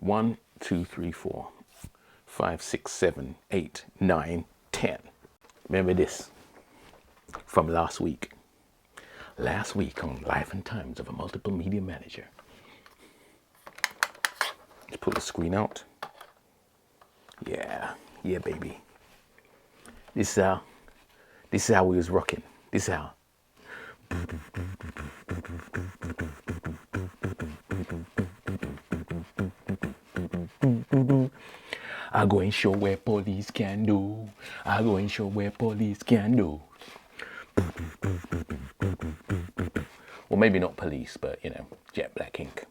1, 2, 3, 4, 5, 6, 7, 8, 9, 10. Remember this from last week. Last week on Life and Times of a Multiple Media Manager. Let's pull the screen out. Yeah, baby. This is how we was rocking. This is how. I go and show where police can do. I go and show where police can do. Well, maybe not police, but you know, Jet Black Ink,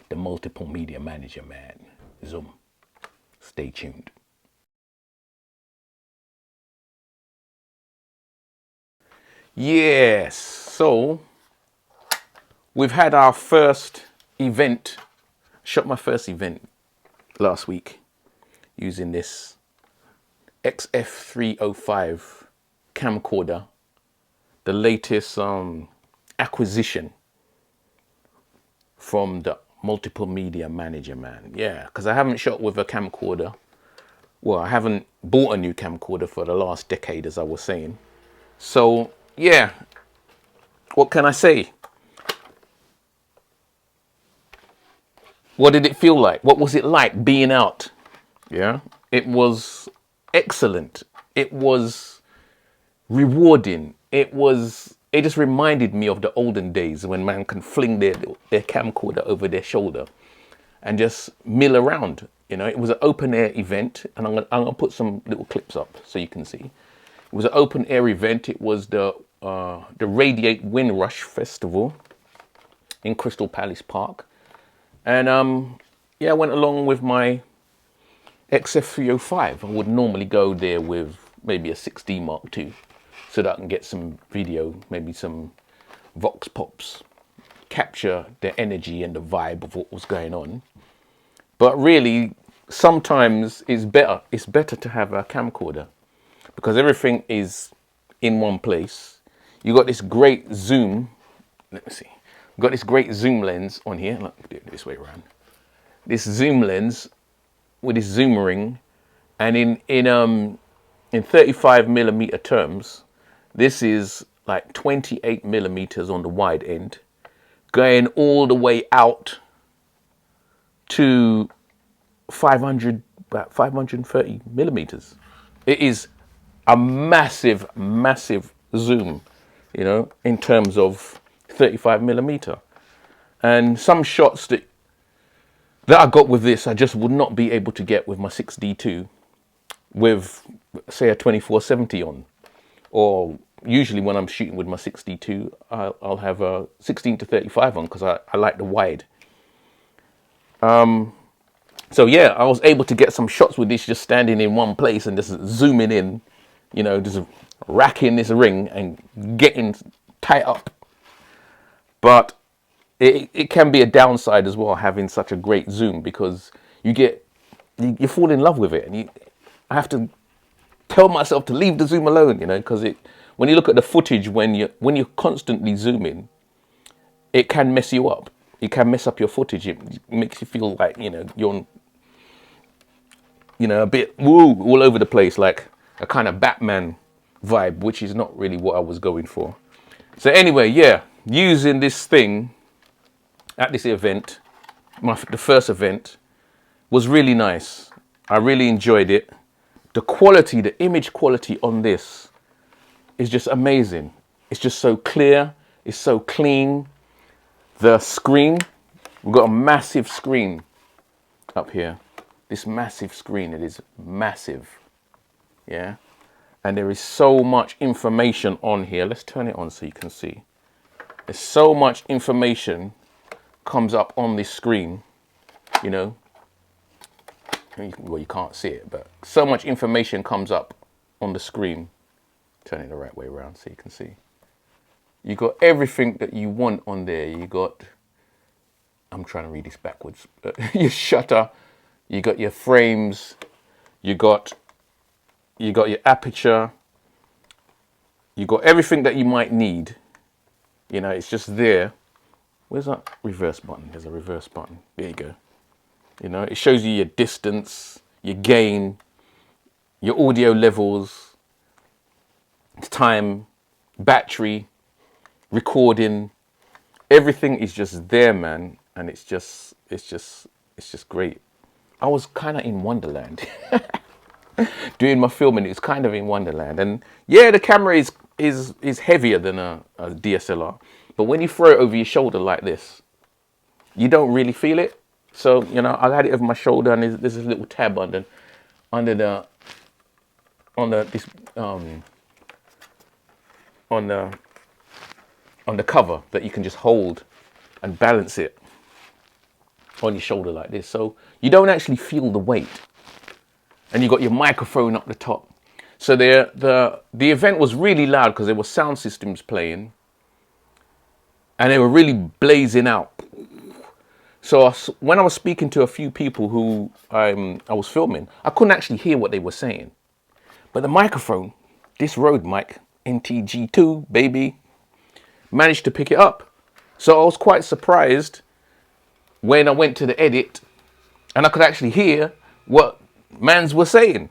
the multiple media manager, man. Zoom. Stay tuned. Yes, so we've had our first event. Shot my first event last week using this XF300 camcorder, the latest acquisition from the multiple media manager, man. Yeah, because I haven't shot with a camcorder. Well, I haven't bought a new camcorder for the last decade, as I was saying. So yeah, what can I say? What did it feel like? What was it like being out? Yeah, it was excellent. It was rewarding. It just reminded me of the olden days when man can fling their camcorder over their shoulder and just mill around. You know, it was an open air event, and I'm gonna put some little clips up so you can see. It was an open air event. It was the Radiate Windrush Festival in Crystal Palace Park, and yeah, I went along with my XF300. I would normally go there with maybe a 6D Mark II so that I can get some video, maybe some vox pops, capture the energy and the vibe of what was going on. But really, sometimes it's better to have a camcorder because everything is in one place. You got this great zoom. Let me see. Got this great zoom lens on here. Look, do it this way around. This zoom lens with this zoom ring, and in 35mm terms, this is like 28mm on the wide end, going all the way out to about 530mm. It is a massive zoom, you know, in terms of 35mm. And some shots that I got with this, I just would not be able to get with my 6D2 with, say, a 2470 on. Or usually when I'm shooting with my 6D2, I'll have a 16-35 on because I like the wide. So yeah, I was able to get some shots with this just standing in one place and just zooming in, you know, just racking this ring and getting tight up. But it can be a downside as well, having such a great zoom, because you fall in love with it, and I have to tell myself to leave the zoom alone, you know, because when you look at the footage, when you're constantly zooming, it can mess you up. It can mess up your footage. It makes you feel like, you know, you're, you know, a bit all over the place, like a kind of Batman vibe, which is not really what I was going for. So anyway, yeah, using this thing at this event, the first event, was really nice. I really enjoyed it. The quality, the image quality on this is just amazing. It's just so clear. It's so clean. The screen, we've got a massive screen up here. This massive screen, it is massive. Yeah. And there is so much information on here. Let's turn it on so you can see. There's so much information comes up on this screen, you know. Well, you can't see it, but so much information comes up on the screen. Turn it the right way around so you can see. You got everything that you want on there. You got, I'm trying to read this backwards, but your shutter, you got your frames, you got your aperture, you got everything that you might need. You know, it's just there. Where's that reverse button? There's a reverse button. There you go. You know, it shows you your distance, your gain, your audio levels, time, battery, recording. Everything is just there, man, and it's just great. I was kind of in Wonderland doing my filming. It's kind of in Wonderland, and yeah, the camera is heavier than a DSLR, but when you throw it over your shoulder like this, you don't really feel it. So, you know, I had it over my shoulder, and there's this little tab under the cover that you can just hold and balance it on your shoulder like this. So you don't actually feel the weight. And you got your microphone up the top. So the event was really loud because there were sound systems playing, and they were really blazing out. So when I was speaking to a few people who I was filming, I couldn't actually hear what they were saying. But the microphone, this Rode mic, NTG2, baby, managed to pick it up. So I was quite surprised when I went to the edit and I could actually hear what mans were saying.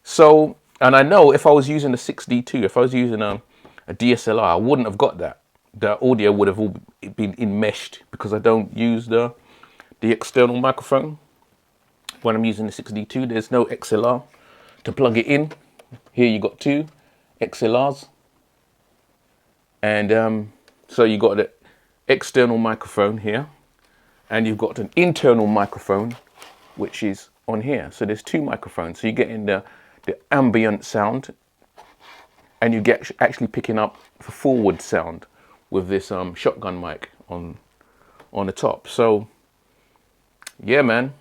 So, and I know if I was using a 6D2, if I was using a DSLR, I wouldn't have got that. The audio would have all been enmeshed because I don't use the external microphone. When I'm using the 6D2, there's no XLR to plug it in. Here you got two XLRs. And so you got the external microphone here, and you've got an internal microphone, which is on here. So there's two microphones. So you're getting the ambient sound, and you get actually picking up the forward sound with this shotgun mic on the top. So yeah, man,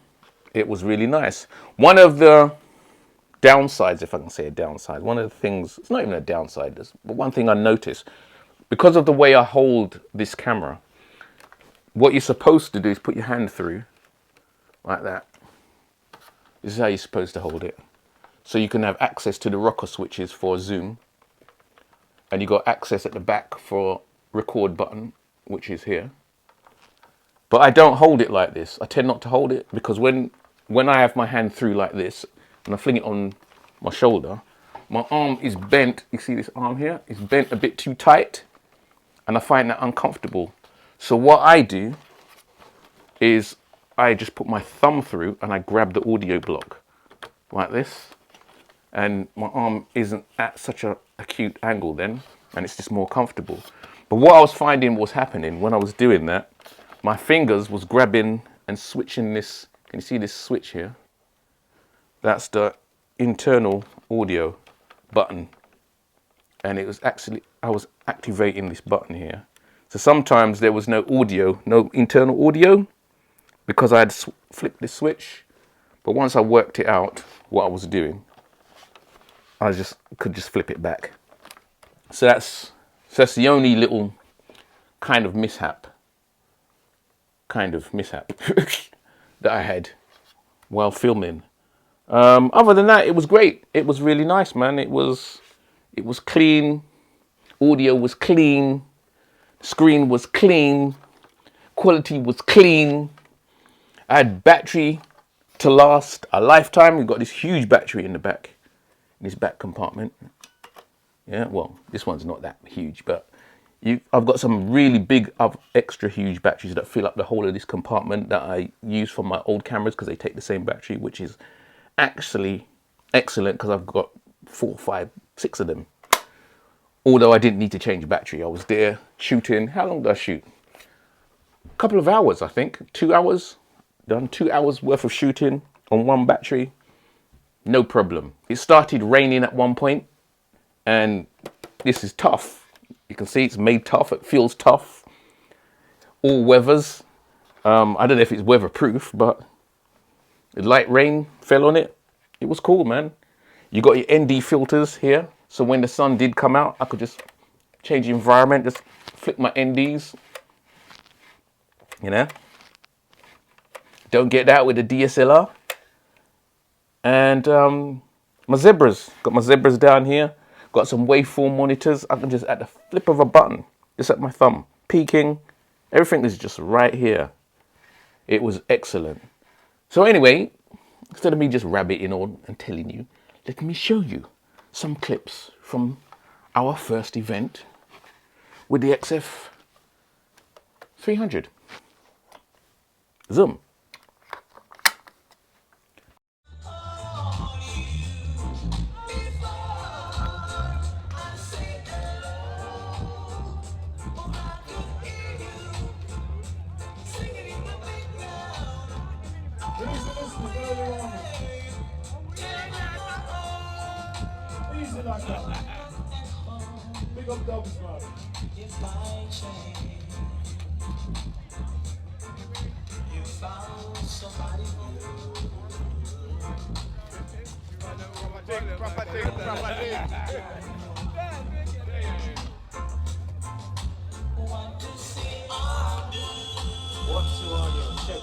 it was really nice. One of the downsides, if I can say a downside, one of the things, it's not even a downside, but one thing I noticed, because of the way I hold this camera, what you're supposed to do is put your hand through like that. This is how you're supposed to hold it. So you can have access to the rocker switches for zoom, and you got access at the back for record button, which is here. But I don't hold it like this. I tend not to hold it because when I have my hand through like this and I fling it on my shoulder, my arm is bent. You see this arm here? It's bent a bit too tight, and I find that uncomfortable. So what I do is I just put my thumb through and I grab the audio block like this, and my arm isn't at such a acute angle then, and it's just more comfortable. But what I was finding was happening when I was doing that, my fingers was grabbing and switching this. Can you see this switch here? That's the internal audio button, and it was actually, I was activating this button here. So sometimes there was no audio, no internal audio, because I had flipped this switch. But once I worked it out, what I was doing, I could just flip it back. So that's the only little kind of mishap that I had while filming. Other than that, it was great. It was really nice, man. It was clean. Audio was clean. Screen was clean. Quality was clean. I had battery to last a lifetime. We've got this huge battery in the back, in this back compartment. Yeah, well, this one's not that huge, but I've got some really big, extra huge batteries that fill up the whole of this compartment that I use for my old cameras because they take the same battery, which is actually excellent because I've got 4, 5, 6 of them. Although I didn't need to change battery. I was there shooting. How long did I shoot? A couple of hours, I think. 2 hours. Done 2 hours worth of shooting on one battery. No problem. It started raining at one point, and this is tough. You can see it's made tough. It feels tough. All weathers. I don't know if it's weatherproof, but the light rain fell on it. It was cool, man. You got your ND filters here. So when the sun did come out, I could just change the environment, just flick my NDs. You know? Don't get that with the DSLR. And my zebras. Got my zebras down here. Got some waveform monitors. I can just, at the flip of a button, just at my thumb, peaking. Everything is just right here. It was excellent. So anyway, instead of me just rabbiting on and telling you, let me show you some clips from our first event with the XF300. Zoom. Easy like that. Big up Dubs, man. You found somebody proper thing. What's your audio? Check.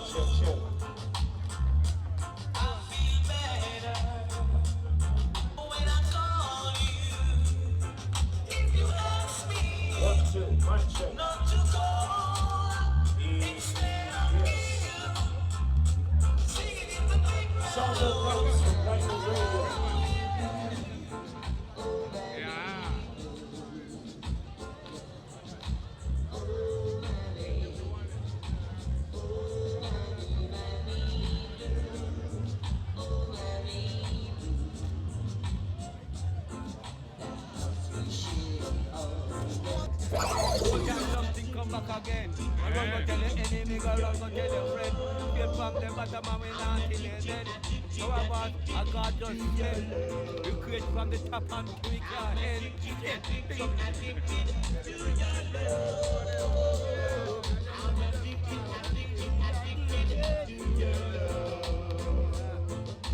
Not to call instead of you. Singing in the background. Sounds of Rose from National Radio. Come back again. I run go tell the enemy, go run go tell your friend. Get from the bottom and we not kill it then. How about a God just said, you create from the top and we can't end. Big up.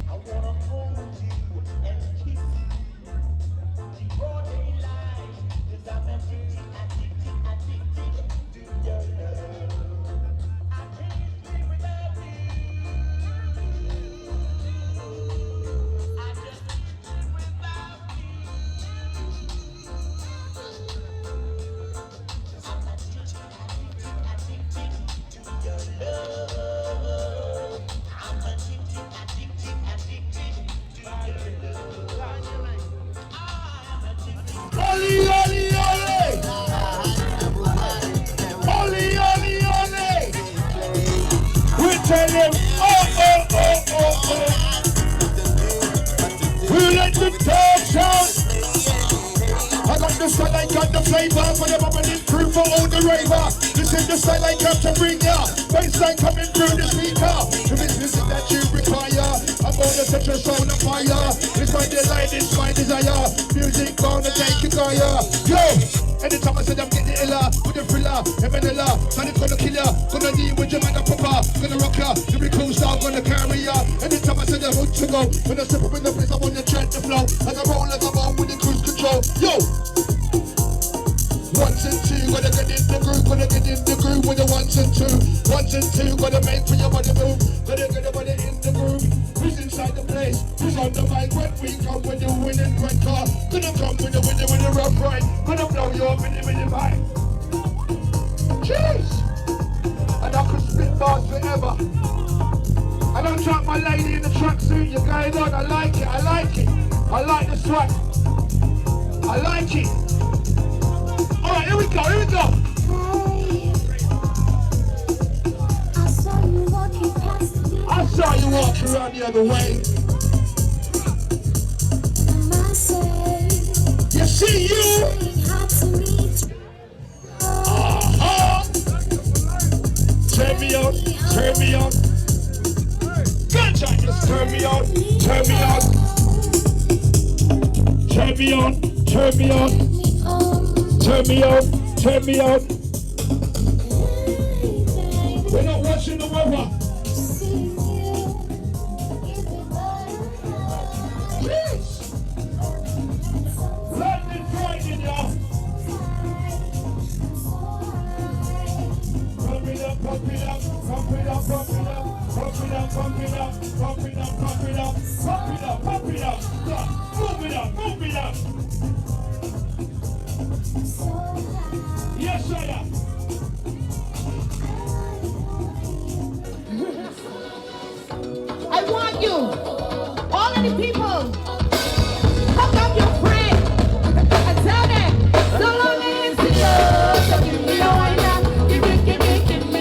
I wanna hold you and kiss you. Broad daylight, 'cause I'm addicted to your love. I can't live without you. I just can't live without you. 'Cause I'm addicted to your love. I'm addicted to your love. Oli, oli, oli! Oli, oli, oli! We tell him, oh, oh, oh, oh, oh! We let the dogs out! I got the style, I got the flavor for the bubbling crew for all the raver. This is the style I come to bring ya. Bassline coming through the speaker. The business that you require. I'm gonna set your soul on fire. It's my delight, it's my desire. Music gonna take you higher. Yo! Anytime I said I'm getting iller with the thriller, the vanilla, man it's gonna kill ya. Gonna deal with your man a proper, gonna rock ya. The cool style gonna carry ya. Anytime I said I'm good to go, when I step up in the place I wanna tread the flow. As I roll with the cruise control. Yo! 1 and 2, gotta get in the groove, with the 1s and 2. 1s and 2, gotta make for your body move, gotta get your body in the groove. Who's inside the place? Who's on the mic when we come with the winning red car? Gonna come with the rough ride, gonna blow you up in the mic. Jeez! And I could spit bars forever. I don't track my lady in the tracksuit, you're going on, I like it. I like the swag. I like it. Alright, here we go. I saw you walking around the other way. You see you? Turn me on. Gotcha, just turn me on. We're not watching the weather. Yes. Lightning frightening y'all. Pump it up. Move it up. Yes, I am. party people, hug up your friend and tell them, so long as it's yours. So give me a wine now, give me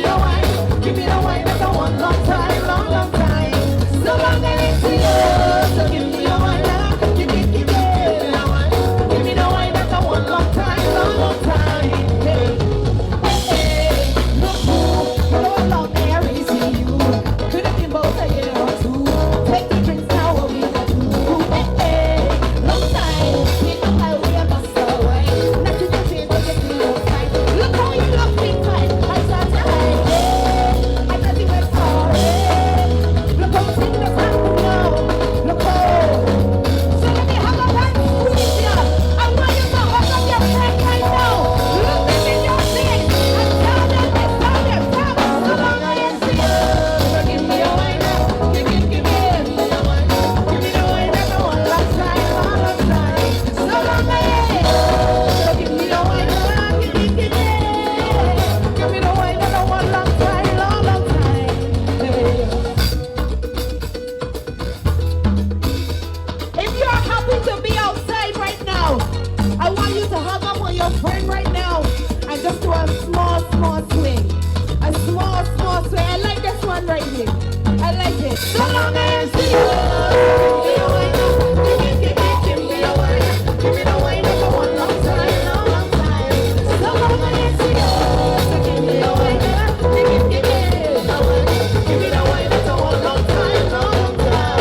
a wine. Give me the wine that I want long time, long time. So long as it's yours. So give me a wine now, give me the wine. Give me the wine that I want long time, long time. Hey, hey, look who, follow along there, we see you. Could have been both a year or two. Take the drinks now, what we got to do. Hey, hey, long time. Take the highway and bust away. Not to the train, but get me outside. Look how you look big time. I start to hide. I thought you were sorry. Look how things happen now. Look how. So let me hug up and squeeze ya. I want you to hug up your friend right now. Look them in your face and tell them, so long I ain't see you. So give me a wine now. Give me the wine. Give me the wine that I want long time, long time. So long I ain't. So give me the wine now. Give me the wine that I want long time, long time. Hey. If you're happy to be outside right now, I want you to hug up on your friend right now and just do a small swing. A small swing. I like this one right here. I like it. So long as you give me a wine, give me a wine. Give me the wine that I want long time, long time. So long as you give me a wine, give me the wine. Give me the wine that I want long time, long time.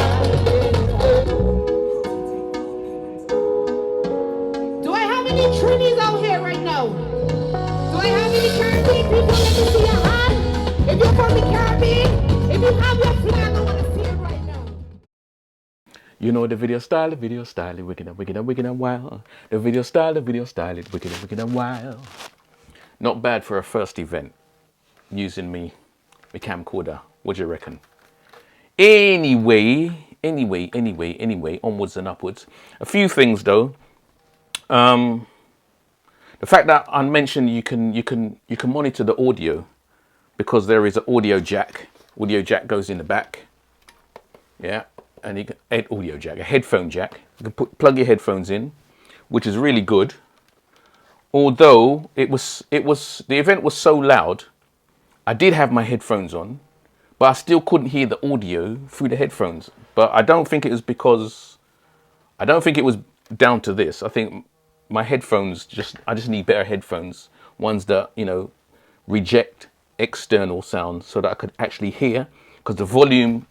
Do I have any Trinis out here right now? Do I have any Caribbean people? Let me see your hand. If you're from the Caribbean, if you have your flag, I want to see it right now. You know the video style, wicked and wild. The video style, wicked and wild. Not bad for a first event using my camcorder. What do you reckon? Anyway, onwards and upwards. A few things though. The fact that I mentioned you can monitor the audio because there is an audio jack. Audio jack goes in the back. Yeah, and you can audio jack, a headphone jack. You can plug your headphones in, which is really good. Although the event was so loud, I did have my headphones on, but I still couldn't hear the audio through the headphones. But I don't think it was down to this. I think my headphones I just need better headphones, ones that, you know, reject external sound so that I could actually hear, because the volume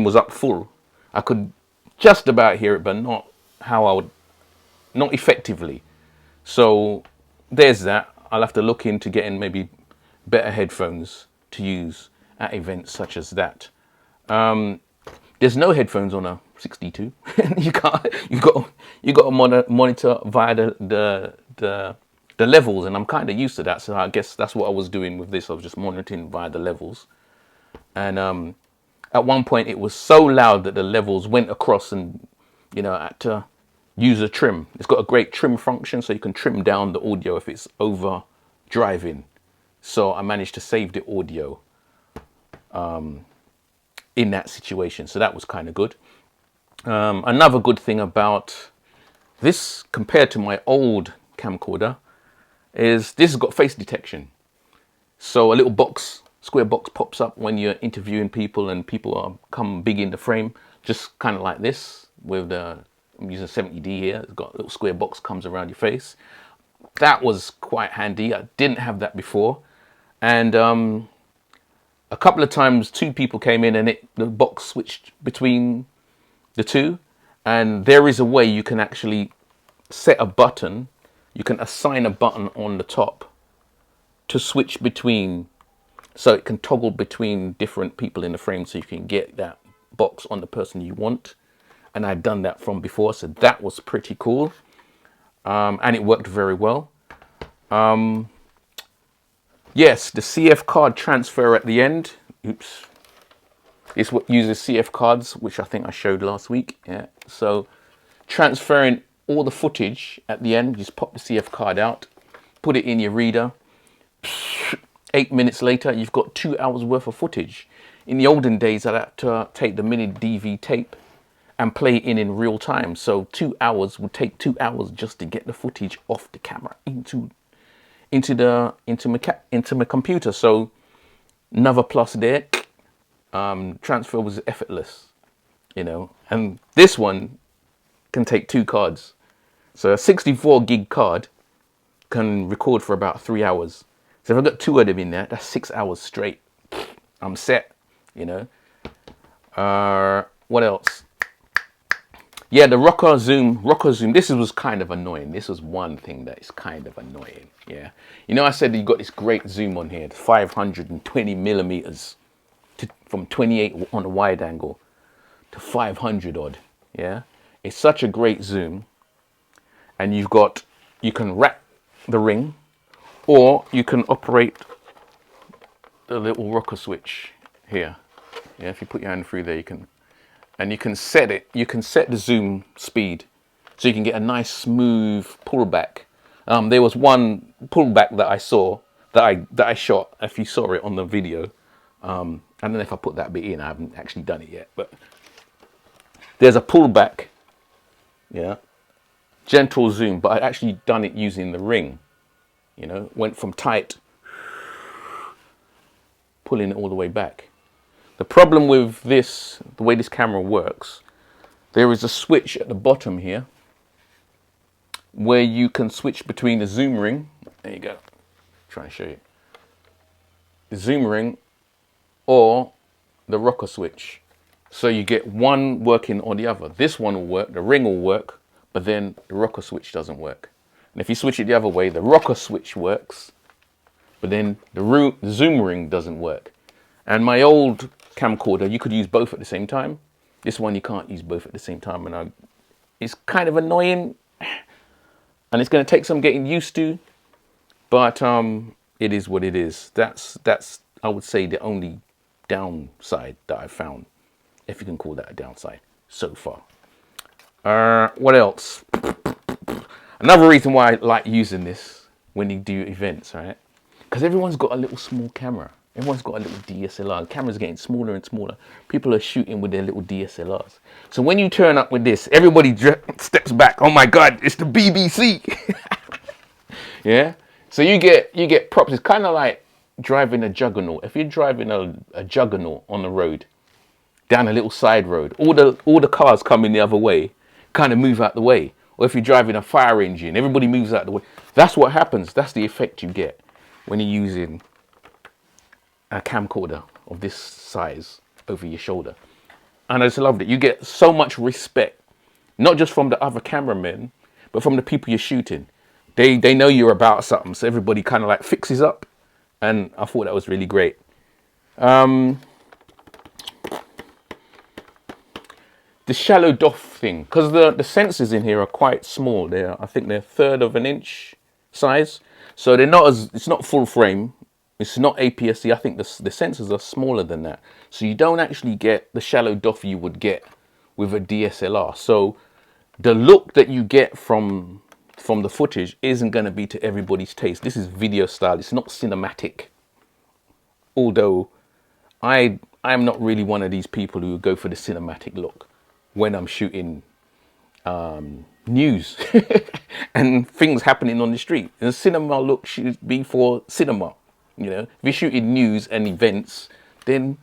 was up full. I could just about hear it, but not effectively. So there's that. I'll have to look into getting maybe better headphones to use at events such as that. There's no headphones on a 62. you got to monitor via the levels, and I'm kind of used to that. So I guess that's what I was doing with this. I was just monitoring via the levels, and at one point it was so loud that the levels went across, and you know, I had to use a trim. It's got a great trim function, so you can trim down the audio if it's over driving. So I managed to save the audio in that situation, so that was kind of good. Another good thing about this compared to my old camcorder is this has got face detection. So a little square box pops up when you're interviewing people and people come big in the frame, just kind of like this with I'm using 70D here. It's got a little square box comes around your face. That was quite handy. I didn't have that before, and a couple of times 2 people came in and the box switched between the 2, and there is a way you can actually set a button. You can assign a button on the top to switch between, so it can toggle between different people in the frame, so you can get that box on the person you want. And I'd done that from before, so that was pretty cool, and it worked very well. Yes, the CF card transfer at the end. Oops. It's what uses CF cards, which I think I showed last week. Yeah. So transferring all the footage at the end, just pop the CF card out, put it in your reader. 8 minutes later, you've got 2 hours worth of footage. In the olden days, I'd have to take the mini DV tape and play it in real time. So 2 hours would take 2 hours just to get the footage off the camera into my computer. So another plus there. Transfer was effortless, you know. And this one can take 2 cards. So a 64 gig card can record for about 3 hours. So if I've got 2 of them in there, that's 6 hours straight. I'm set, you know. What else? Yeah, the rocker zoom. This was kind of annoying. This was one thing that is kind of annoying. Yeah, you know, I said you got this great zoom on here, 520 millimeters from 28 on a wide angle to 500 odd. Yeah, it's such a great zoom, and you can rack the ring, or you can operate the little rocker switch here. Yeah, if you put your hand through there, you can set it. You can set the zoom speed, so you can get a nice smooth pullback. There was one pullback that I saw that I shot. If you saw it on the video, I don't know if I put that bit in. I haven't actually done it yet, but there's a pullback. Yeah, gentle zoom, but I'd actually done it using the ring. You know, went from tight, pulling it all the way back. The problem with this, the way this camera works, there is a switch at the bottom here where you can switch between the zoom ring. There you go. Trying to show you. The zoom ring or the rocker switch. So you get one working or the other. This one will work, the ring will work, but then the rocker switch doesn't work. And if you switch it the other way, the rocker switch works, but then the zoom ring doesn't work. And my old camcorder, you could use both at the same time. This one you can't use both at the same time, and it's kind of annoying, and it's going to take some getting used to, but it is what it is. That's I would say the only downside that I've found, if you can call that a downside so far. What else? Another reason why I like using this when you do events, right? Because everyone's got a little small camera. Everyone's got a little DSLR. The camera's getting smaller and smaller. People are shooting with their little DSLRs. So when you turn up with this, everybody steps back. Oh my God, it's the BBC. Yeah. So you get props. It's kind of like driving a juggernaut. If you're driving a juggernaut on the road, down a little side road, all the cars coming the other way, kind of move out the way. Or if you're driving a fire engine, everybody moves out the way. That's what happens. That's the effect you get when you're using a camcorder of this size over your shoulder. And I just loved it. You get so much respect, not just from the other cameramen, but from the people you're shooting. They know you're about something, so everybody kind of like fixes up, and I thought that was really great. The shallow DOF thing, because the sensors in here are quite small. I think they're 1/3 of an inch size, so it's not full frame. It's not APS-C. I think the sensors are smaller than that. So you don't actually get the shallow DOF you would get with a DSLR. So the look that you get from the footage isn't going to be to everybody's taste. This is video style. It's not cinematic. Although I'm not really one of these people who go for the cinematic look when I'm shooting news and things happening on the street. The cinema look should be for cinema. You know, if you're shooting news and events, then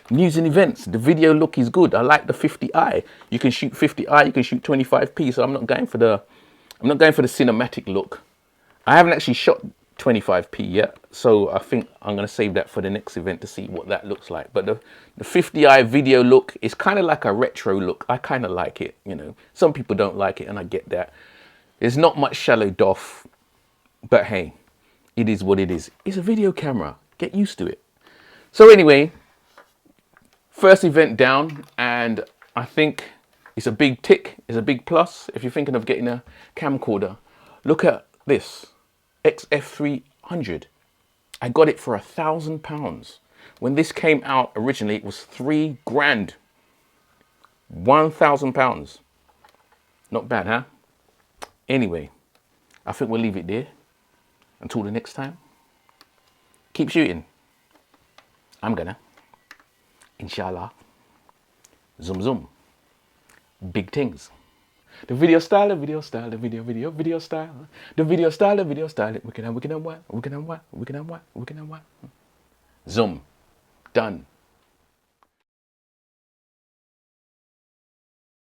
news and events, the video look is good. I like the 50i. You can shoot 50i, you can shoot 25p. So I'm not going for the cinematic look. I haven't actually shot 25p yet, so I think I'm going to save that for the next event to see what that looks like. But the 50i video look is kind of like a retro look. I kind of like it, you know. Some people don't like it, and I get that. There's not much shallow DOF, but hey, it is what it is. It's a video camera. Get used to it. So anyway, first event down, and I think it's a big tick. It's a big plus. If you're thinking of getting a camcorder, look at this XF300. I got it for £1,000. When this came out originally, it was £3 grand. £1,000. Not bad, huh? Anyway, I think we'll leave it there. Until the next time, keep shooting. I'm gonna, inshallah, zoom zoom. big things. The video style, the video style, the video style, the video style, the video style. We can have what? Zoom. Done.